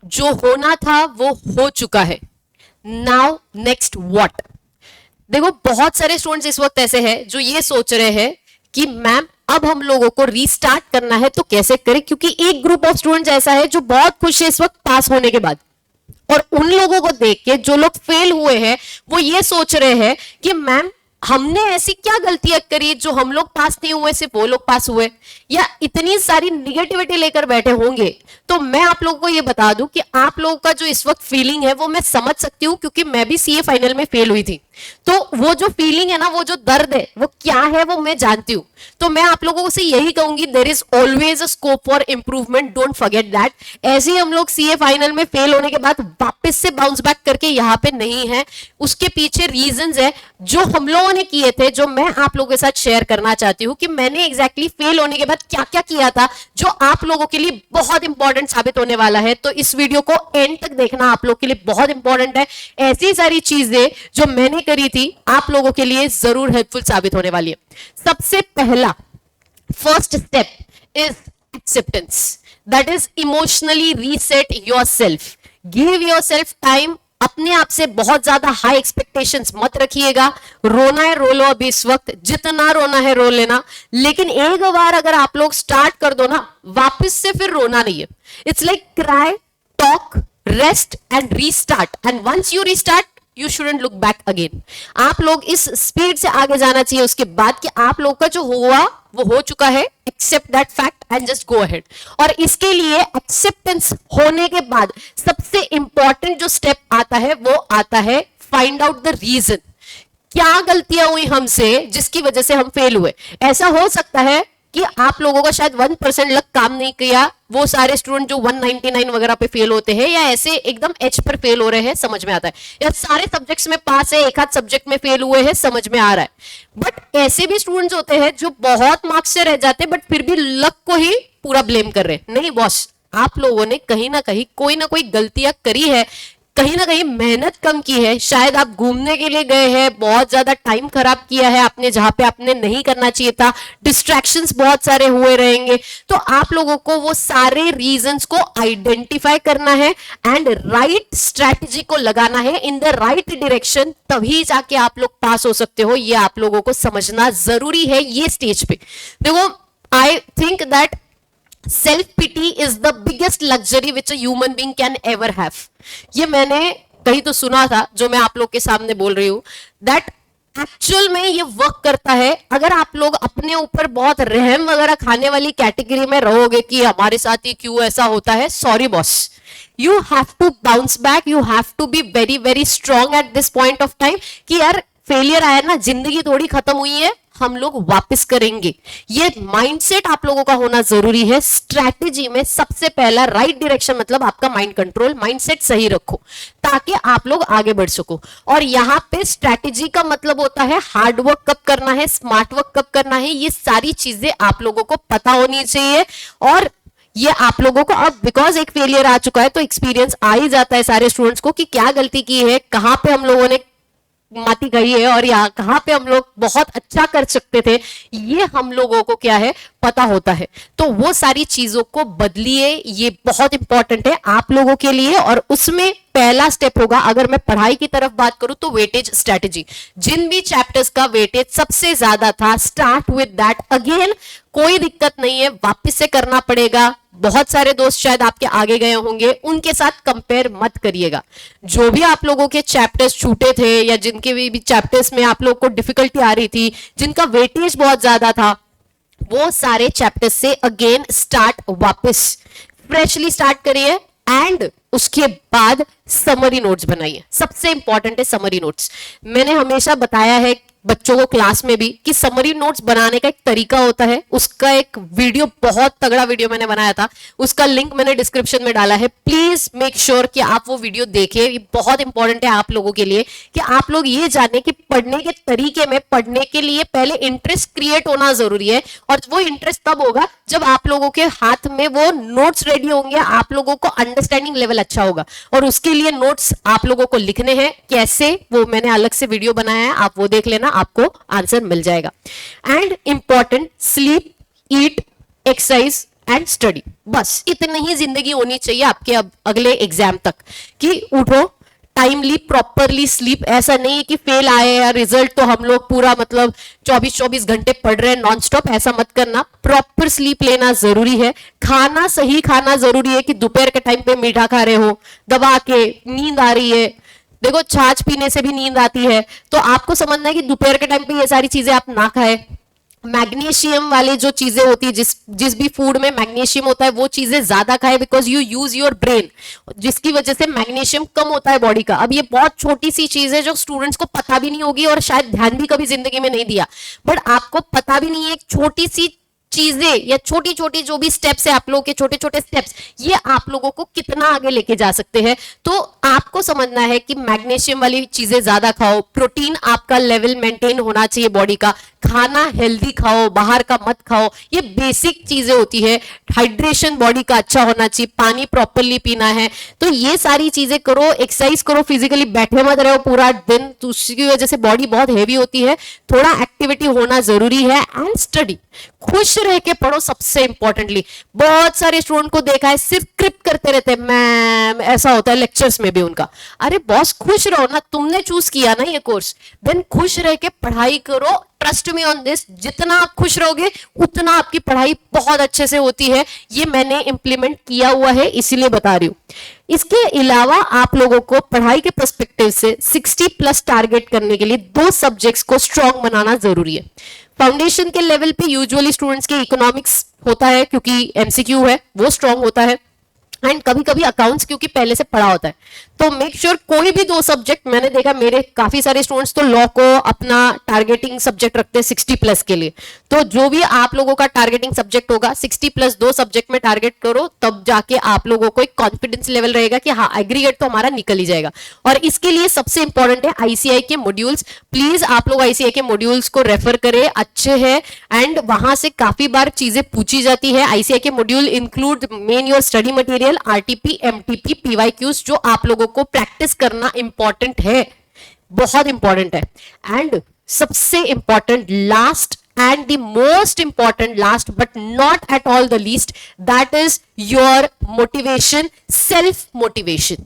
जो होना था वो हो चुका है, नाउ नेक्स्ट व्हाट। देखो बहुत सारे स्टूडेंट्स इस वक्त ऐसे हैं जो ये सोच रहे हैं कि मैम अब हम लोगों को रीस्टार्ट करना है तो कैसे करें, क्योंकि एक ग्रुप ऑफ स्टूडेंट्स ऐसा है जो बहुत खुश है इस वक्त पास होने के बाद, और उन लोगों को देख के जो लोग फेल हुए हैं वो ये सोच रहे हैं कि मैम हमने ऐसी क्या गलतियां करी जो हम लोग पास नहीं हुए सिर्फ वो लोग पास हुए, या इतनी सारी निगेटिविटी लेकर बैठे होंगे। तो मैं आप लोगों को ये बता दूं कि आप लोगों का जो इस वक्त फीलिंग है वो मैं समझ सकती हूँ, क्योंकि मैं भी सीए फाइनल में फेल हुई थी। तो वो जो फीलिंग है ना, वो जो दर्द है वो क्या है वो मैं जानती हूँ। तो मैं आप लोगों से यही कहूंगी, there is always a scope for improvement, don't forget that. ऐसे ही हम लोग सीए फाइनल में फेल होने के बाद वापस से बाउंस बैक करके यहाँ पे नहीं है, उसके पीछे रीजंस है जो हम लोगों ने किए थे, जो मैं आप लोगों के साथ शेयर करना चाहती हूँ कि मैंने एग्जैक्टली फेल होने के बाद क्या क्या किया था, जो आप लोगों के लिए बहुत इंपॉर्टेंट साबित होने वाला है। तो इस वीडियो को एंड तक देखना आप लोग के लिए बहुत इंपॉर्टेंट है। ऐसी सारी चीजें जो मैंने करी थी आप लोगों के लिए जरूर हेल्पफुल साबित होने वाली है। सबसे पहला first step is acceptance, that is emotionally reset yourself, give yourself time. अपने आप से बहुत ज्यादा हाई एक्सपेक्टेशंस मत रखिएगा। रोना है रो लो, अभी इस वक्त जितना रोना है रो लेना, लेकिन एक बार अगर आप लोग स्टार्ट कर दो ना, वापस से फिर रोना नहीं है। It's like cry, talk, rest and restart, and once you restart you shouldn't look back again. आप लोग इस स्पीड से आगे जाना चाहिए उसके बाद कि आप लोग का जो हुआ वो हो चुका है, accept that fact and just go ahead. और इसके लिए एक्सेप्टेंस होने के बाद सबसे इंपॉर्टेंट जो स्टेप आता है वो आता है फाइंड आउट द रीजन। क्या गलतियां हुई हमसे जिसकी वजह से हम फेल हुए। ऐसा हो सकता है कि आप लोगों का शायद 1% लक काम नहीं किया, वो सारे स्टूडेंट जो 199 वगैरह पे फेल होते हैं, या ऐसे एकदम एच पर फेल हो रहे हैं, समझ में आता है, या सारे सब्जेक्ट्स में पास है, एक आध सब्जेक्ट में फेल हुए हैं, समझ में आ रहा है। बट ऐसे भी स्टूडेंट्स होते हैं जो बहुत मार्क्स से रह जाते हैं बट फिर भी लक को ही पूरा ब्लेम कर रहे हैं। नहीं बॉस, आप लोगों ने कहीं ना कहीं कोई ना कोई गलतियां करी है, कहीं ना कहीं मेहनत कम की है, शायद आप घूमने के लिए गए हैं, बहुत ज्यादा टाइम खराब किया है आपने जहां पे आपने नहीं करना चाहिए था, डिस्ट्रैक्शंस बहुत सारे हुए रहेंगे। तो आप लोगों को वो सारे रीजंस को आइडेंटिफाई करना है एंड राइट स्ट्रैटेजी को लगाना है इन द राइट डायरेक्शन, तभी जाके आप लोग पास हो सकते हो। ये आप लोगों को समझना जरूरी है ये स्टेज पे। देखो, I think that self pity is the biggest luxury which a human being can ever have. ये मैंने कहीं तो सुना था जो मैं आप लोग के सामने बोल रही हूं, दैट एक्चुअल में ये वर्क करता है। अगर आप लोग अपने ऊपर बहुत रहम वगैरह खाने वाली कैटेगरी में रहोगे कि हमारे साथ ही क्यों ऐसा होता है, sorry boss, you have to bounce back, you have to be very very strong at this point of time कि यार फेलियर आया ना, जिंदगी थोड़ी खत्म हुई है, हम लोग वापस करेंगे। ये माइंडसेट आप लोगों का होना जरूरी है। स्ट्रैटेजी में सबसे पहला राइट डायरेक्शन, मतलब आपका माइंड कंट्रोल, माइंडसेट सही रखो ताकि आप लोग आगे बढ़ सको। और यहां पे स्ट्रैटेजी का मतलब होता है हार्ड वर्क कब करना है, स्मार्ट वर्क कब करना है, ये सारी चीजें आप लोगों को पता होनी चाहिए। और ये आप लोगों को अब बिकॉज एक फेलियर आ चुका है तो एक्सपीरियंस आ ही जाता है सारे स्टूडेंट्स को कि क्या गलती की है, कहां पे हम लोगों ने माती गई है और यहाँ कहां पे हम लोग बहुत अच्छा कर सकते थे, ये हम लोगों को क्या है पता होता है। तो वो सारी चीजों को बदलिए, ये बहुत इंपॉर्टेंट है आप लोगों के लिए। और उसमें पहला स्टेप होगा, अगर मैं पढ़ाई की तरफ बात करूं तो वेटेज स्ट्रैटेजी। जिन भी चैप्टर्स का वेटेज सबसे ज्यादा था, स्टार्ट विद दैट। अगेन कोई दिक्कत नहीं है, वापस से करना पड़ेगा। बहुत सारे दोस्त शायद आपके आगे गए होंगे, उनके साथ कंपेयर मत करिएगा। जो भी आप लोगों के चैप्टर्स छूटे थे या जिनके भी चैप्टर्स में आप लोग को डिफिकल्टी आ रही थी, जिनका वेटेज बहुत ज्यादा था, वो सारे चैप्टर्स से अगेन स्टार्ट, वापस फ्रेशली स्टार्ट करिए। एंड उसके बाद समरी नोट्स बनाइए। सबसे इंपॉर्टेंट है समरी नोट्स। मैंने हमेशा बताया है बच्चों को क्लास में भी कि समरी नोट्स बनाने का एक तरीका होता है। उसका एक वीडियो, बहुत तगड़ा वीडियो मैंने बनाया था, उसका लिंक मैंने डिस्क्रिप्शन में डाला है। प्लीज मेक श्योर कि आप वो वीडियो देखिए। ये बहुत इंपॉर्टेंट है आप लोगों के लिए कि आप लोग ये जाने कि पढ़ने के तरीके में, पढ़ने के लिए पहले इंटरेस्ट क्रिएट होना जरूरी है। और वो इंटरेस्ट तब होगा जब आप लोगों के हाथ में वो नोट्स रेडी होंगे, आप लोगों को अंडरस्टैंडिंग लेवल अच्छा होगा। और उसके लिए नोट्स आप लोगों को लिखने हैं, कैसे, वो मैंने अलग से वीडियो बनाया है, आप वो देख लेना, आपको आंसर मिल जाएगा। And important, sleep, eat, exercise and study. बस इतनी ही जिंदगी होनी चाहिए आपके अब अगले एग्जाम तक कि उठो, टाइमली प्रॉपरली स्लीप। ऐसा नहीं है कि फेल आए या रिजल्ट तो हम लोग पूरा मतलब 24-24 घंटे पढ़ रहे हैं नॉन स्टॉप, ऐसा मत करना। प्रॉपर स्लीप लेना जरूरी है, खाना सही खाना जरूरी है कि दोपहर के टाइम पे मीठा खा रहे हो, दबा के नींद आ रही है। देखो छाछ पीने से भी नींद आती है, तो आपको समझना है कि दोपहर के टाइम पे ये सारी चीजें आप ना खाएं। मैग्नीशियम वाली जो चीजें होती है, जिस भी फूड में मैग्नीशियम होता है वो चीजें ज्यादा खाए, because you use your brain, जिसकी वजह से मैग्नीशियम कम होता है बॉडी का। अब ये बहुत छोटी सी चीज है जो स्टूडेंट्स को पता भी नहीं होगी और शायद ध्यान भी कभी जिंदगी में नहीं दिया, बट आपको पता भी नहीं है। एक छोटी सी चीजें या छोटी छोटी जो भी स्टेप्स है, आप लोगों के छोटे छोटे स्टेप्स, ये आप लोगों को कितना आगे लेके जा सकते हैं। तो आपको समझना है कि मैग्नीशियम वाली चीजें ज्यादा खाओ, प्रोटीन आपका लेवल मेंटेन होना चाहिए बॉडी का, खाना हेल्दी खाओ, बाहर का मत खाओ, ये बेसिक चीजें होती है। हाइड्रेशन बॉडी का अच्छा होना चाहिए, पानी प्रॉपरली पीना है। तो ये सारी चीजें करो, एक्सरसाइज करो, फिजिकली बैठे मत रहो पूरा दिन, तो उसकी वजह से बॉडी बहुत हैवी होती है। थोड़ा एक्टिविटी होना जरूरी है एंड स्टडी, खुश रह के पढ़ो सबसे इंपॉर्टेंटली। बहुत सारे स्टूडेंट को देखा है सिर्फ क्रिप करते रहते हैं, मैम ऐसा होता है लेक्चर्स में भी उनका। अरे बॉस खुश रहो ना, तुमने चूज किया ना ये कोर्स, देन खुश रह के पढ़ाई करो। ट्रस्ट मी ऑन दिस, जितना आप खुश रहोगे उतना आपकी पढ़ाई बहुत अच्छे से होती है। ये मैंने इंप्लीमेंट किया हुआ है, इसीलिए बता रही हूं। इसके अलावा आप लोगों को पढ़ाई के पर्सपेक्टिव से 60+ टारगेट करने के लिए 2 सब्जेक्ट्स को स्ट्रॉन्ग बनाना जरूरी है। फाउंडेशन के लेवल पे यूजुअली स्टूडेंट्स के इकोनॉमिक्स होता है क्योंकि एमसीक्यू है, वो स्ट्रॉन्ग होता है, एंड कभी कभी अकाउंट्स क्योंकि पहले से पढ़ा होता है। तो मेक श्योर कोई भी 2 सब्जेक्ट, मैंने देखा मेरे काफी सारे स्टूडेंट्स तो लॉ को अपना टारगेटिंग सब्जेक्ट रखते हैं 60+ के लिए। तो जो भी आप लोगों का टारगेटिंग सब्जेक्ट होगा 60+ 2 सब्जेक्ट में टारगेट करो, तब जाके आप लोगों को एक कॉन्फिडेंस लेवल रहेगा कि हाँ एग्रीगेट तो हमारा निकल ही जाएगा। और इसके लिए सबसे इंपॉर्टेंट है आईसीआई के मॉड्यूल्स। प्लीज आप लोग आईसीआई के मॉड्यूल्स को रेफर करें, अच्छे हैं एंड वहां से काफी बार चीजें पूछी जाती है। आईसीआई के module include main your study material, RTP, MTP, PYQs, जो आप लोगों को प्रैक्टिस करना इंपॉर्टेंट है, बहुत इंपॉर्टेंट है। एंड सबसे important last and the most important last but not at all the least, that is your motivation, self motivation।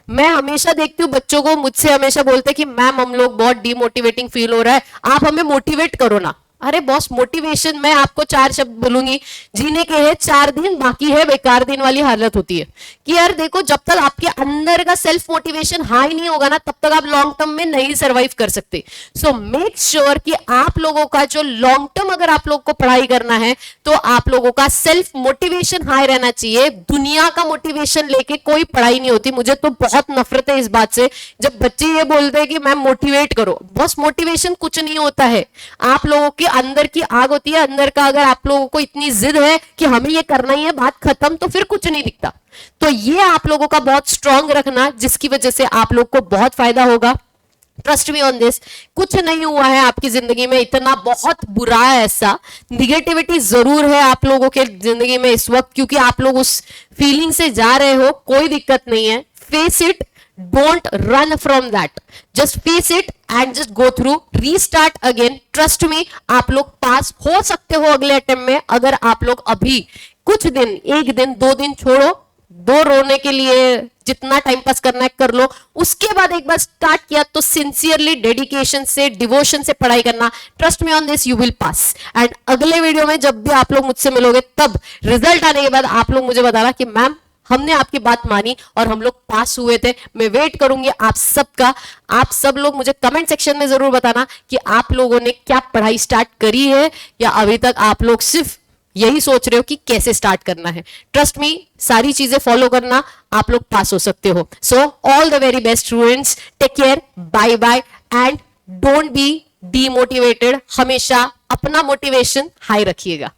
मैं हमेशा देखती हूँ बच्चों को मुझसे हमेशा बोलते हैं कि मैम हम लोग बहुत डिमोटिवेटिंग फील हो रहा है, आप हमें मोटिवेट करो ना। अरे बॉस मोटिवेशन मैं आपको 4 शब्द बोलूंगी, जीने के हैं 4 दिन बाकी है बेकार दिन वाली हालत होती है कि यार देखो जब तक आपके अंदर का सेल्फ मोटिवेशन हाई नहीं होगा ना तब तक आप लॉन्ग टर्म में नहीं सरवाइव कर सकते। सो मेक श्योर कि आप लोगों का जो लॉन्ग टर्म अगर आप लोग को पढ़ाई करना है तो आप लोगों का सेल्फ मोटिवेशन हाई रहना चाहिए। दुनिया का मोटिवेशन लेके कोई पढ़ाई नहीं होती। मुझे तो बहुत नफरत है इस बात से जब बच्चे ये बोलते हैं कि मैम मोटिवेट करो। बस मोटिवेशन कुछ नहीं होता है, आप लोगों के अंदर की आग होती है। अंदर का अगर आप लोगों को इतनी जिद है कि हमें ये करना ही है, बात खत्म, तो फिर कुछ नहीं दिखता। तो ये आप लोगों का बहुत स्ट्रांग रखना, जिसकी वजह से आप लोग को बहुत फायदा होगा। ट्रस्ट मी ऑन दिस, कुछ नहीं हुआ है आपकी जिंदगी में इतना बहुत बुरा है, ऐसा निगेटिविटी जरूर है आप लोगों के जिंदगी में इस वक्त, क्योंकि आप लोग उस फीलिंग से जा रहे हो। कोई दिक्कत नहीं है, face it, don't run from that, just face it and just go through, restart again, trust me आप लोग पास हो सकते हो अगले अटेम्प्ट में। अगर आप लोग अभी कुछ दिन, 1 दिन 2 दिन छोड़ो, 2 रोने के लिए जितना टाइम पास करना है कर लो, उसके बाद एक बार स्टार्ट किया तो सिंसियरली डेडिकेशन से डिवोशन से पढ़ाई करना, trust me on this you will pass. And अगले वीडियो में जब भी आप लोग मुझसे मिलोगे तब रिजल्ट आने के बाद आप लोग मुझे बताना कि मैम हमने आपकी बात मानी और हम लोग पास हुए थे। मैं वेट करूंगी आप सबका। आप सब लोग मुझे कमेंट सेक्शन में जरूर बताना कि आप लोगों ने क्या पढ़ाई स्टार्ट करी है या अभी तक आप लोग सिर्फ यही सोच रहे हो कि कैसे स्टार्ट करना है। ट्रस्ट मी, सारी चीजें फॉलो करना, आप लोग पास हो सकते हो। So all the very best students, take care, bye bye and don't be demotivated. हमेशा अपना मोटिवेशन हाई रखिएगा।